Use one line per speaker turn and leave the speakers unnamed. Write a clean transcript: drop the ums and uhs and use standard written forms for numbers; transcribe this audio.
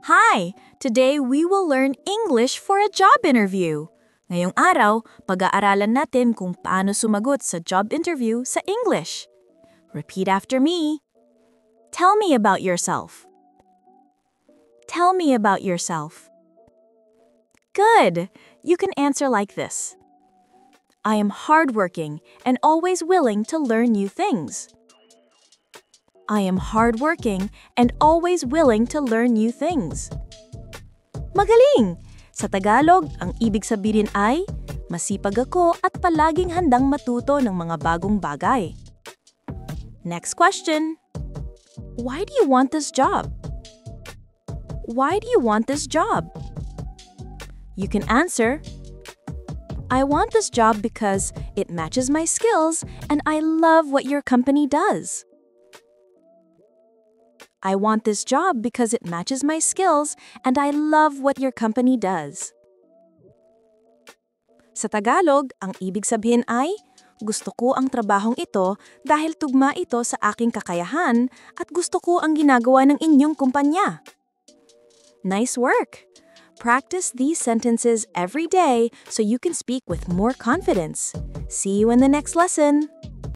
Hi! Today we will learn English for a job interview. Ngayong araw, pag-aaralan natin kung paano sumagot sa job interview sa English. Repeat after me. Tell me about yourself. Tell me about yourself. Good! You can answer like this. I am hardworking and always willing to learn new things. I am hardworking and always willing to learn new things. Magaling! Sa Tagalog, ang ibig sabihin ay, masipag ako at palaging handang matuto ng mga bagong bagay. Next question. Why do you want this job? Why do you want this job? You can answer, I want this job because it matches my skills and I love what your company does. I want this job because it matches my skills and I love what your company does. Sa Tagalog, ang ibig sabihin ay, gusto ko ang trabahong ito dahil tugma ito sa aking kakayahan at gusto ko ang ginagawa ng inyong kumpanya. Nice work! Practice these sentences every day so you can speak with more confidence. See you in the next lesson!